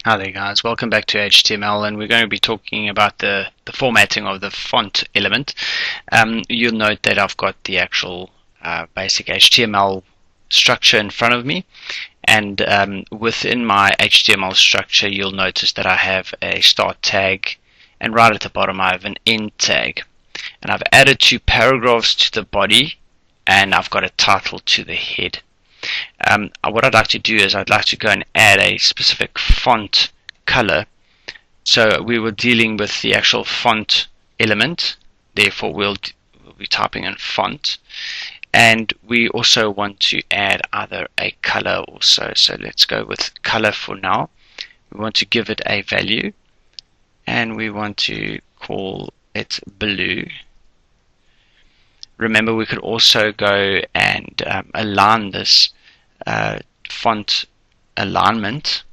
Hi there guys, welcome back to HTML, and we're going to be talking about the formatting of the font element. You'll note that I've got the actual basic HTML structure in front of me, and within my HTML structure you'll notice that I have a start tag, and right at the bottom I have an end tag, and I've added 2 paragraphs to the body, and I've got a title to the head. What I'd like to do is I'd like to go and add a specific font color. So we were dealing with the actual font element, therefore we'll be typing in font, and we also want to add either a color also. So let's go with color for now. We want to give it a value, and we want to call it blue. Remember, we could also go and align this font alignment.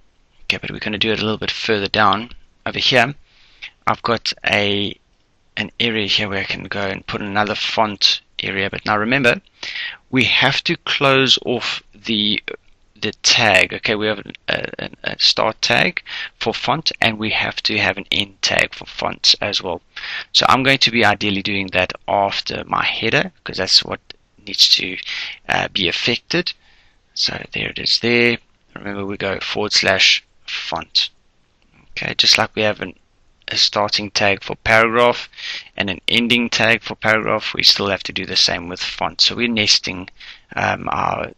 Okay, but we're going to do it a little bit further down. Over here, I've got an area here where I can go and put another font area. But now remember, we have to close off the tag. Okay, we have a start tag for font, and we have to have an end tag for fonts as well. So I'm going to be ideally doing that after my header, because that's what needs to be affected. So there it is there. Remember, we go /font. Okay, just like we have a starting tag for paragraph and an ending tag for paragraph, we still have to do the same with font. So we're nesting our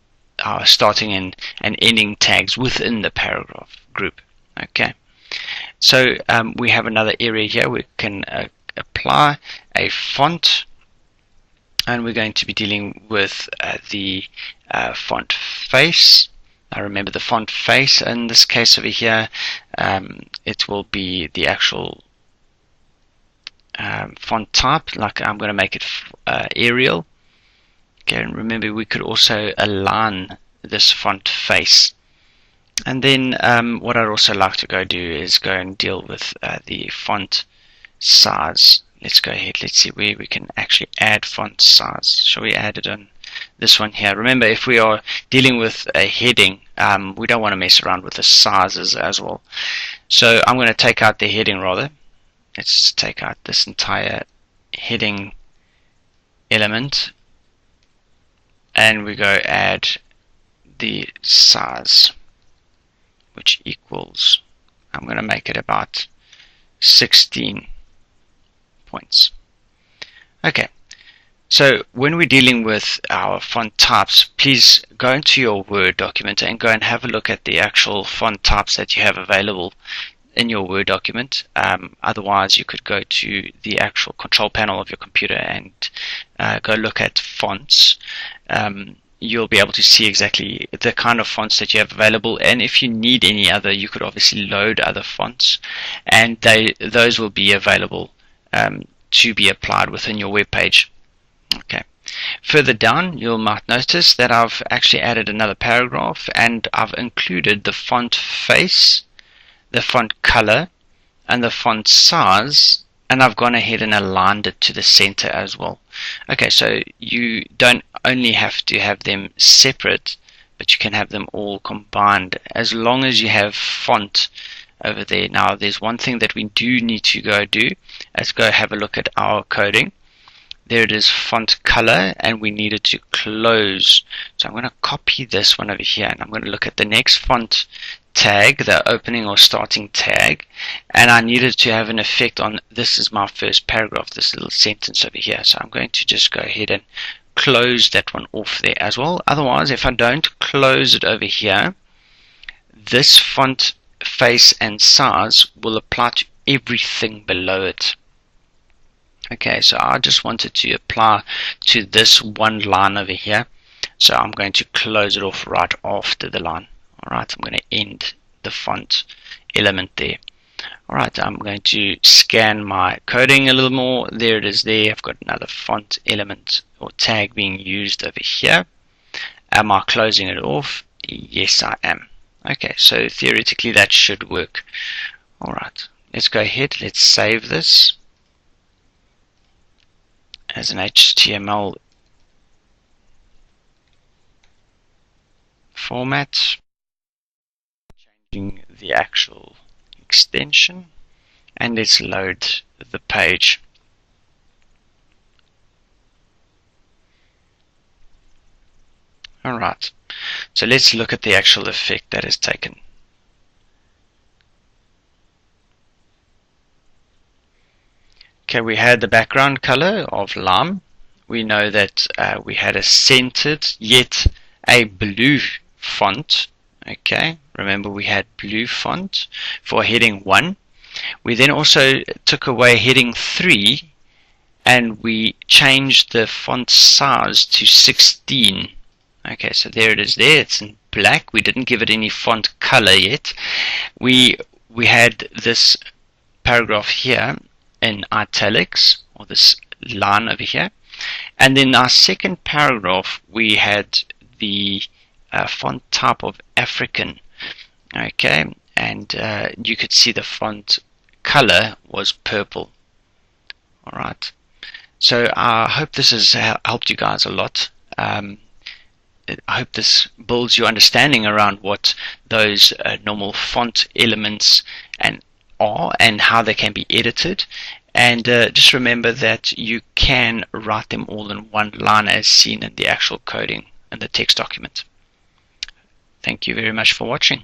starting and ending tags within the paragraph group. Okay, so we have another area here. We can apply a font, and we're going to be dealing with the font face. Now remember, the font face in this case over here, it will be the actual font type. Like I'm going to make it Arial. Okay, and remember, we could also align this font face. And then what I'd also like to go do is go and deal with the font size. Let's go ahead. Let's see where we can actually add font size. Shall we add it on this one here? Remember, if we are dealing with a heading, we don't want to mess around with the sizes as well. So I'm going to take out the heading rather. Let's just take out this entire heading element, and we go add the size, which equals, I'm going to make it about 16 points. Okay, so when we're dealing with our font types, please go into your Word document and go and have a look at the actual font types that you have available in your Word document. Otherwise, you could go to the actual control panel of your computer and go look at fonts. You'll be able to see exactly the kind of fonts that you have available, and if you need any other, you could obviously load other fonts, and those will be available to be applied within your web page. Okay. Further down, you might notice that I've actually added another paragraph, and I've included the font face, the font color, and the font size, and I've gone ahead and aligned it to the center as well. Okay, so you don't only have to have them separate, but you can have them all combined as long as you have font over there. Now there's one thing that we do need to go do. Let's go have a look at our coding. There it is, font color, and we need it to close. So I'm going to copy this one over here, and I'm going to look at the next font tag, the opening or starting tag, and I needed to have an effect on, this is my first paragraph, this little sentence over here. So I'm going to just go ahead and close that one off there as well. Otherwise, if I don't close it over here, this font face and size will apply to everything below it. Okay, so I just wanted to apply to this one line over here, so I'm going to close it off right after the line. Alright, I'm going to end the font element there. Alright, I'm going to scan my coding a little more. There it is there. I've got another font element or tag being used over here. Am I closing it off? Yes, I am. Okay, so theoretically that should work. Alright, let's go ahead. Let's save this as an HTML format. Changing the actual extension and let's load the page. Alright, so let's look at the actual effect that is taken. Okay, we had the background color of lime. We know that we had a centered yet a blue font. Okay, remember we had blue font for heading 1. We then also took away heading 3 and we changed the font size to 16. Okay, so there it is there. It's in black. We didn't give it any font color yet. We had this paragraph here in italics, or this line over here. And then our second paragraph, we had the font type of African. Okay, and you could see the font color was purple. Alright, so I hope this has helped you guys a lot. I hope this builds your understanding around what those normal font elements are and how they can be edited. And just remember that you can write them all in one line as seen in the actual coding in the text document. Thank you very much for watching.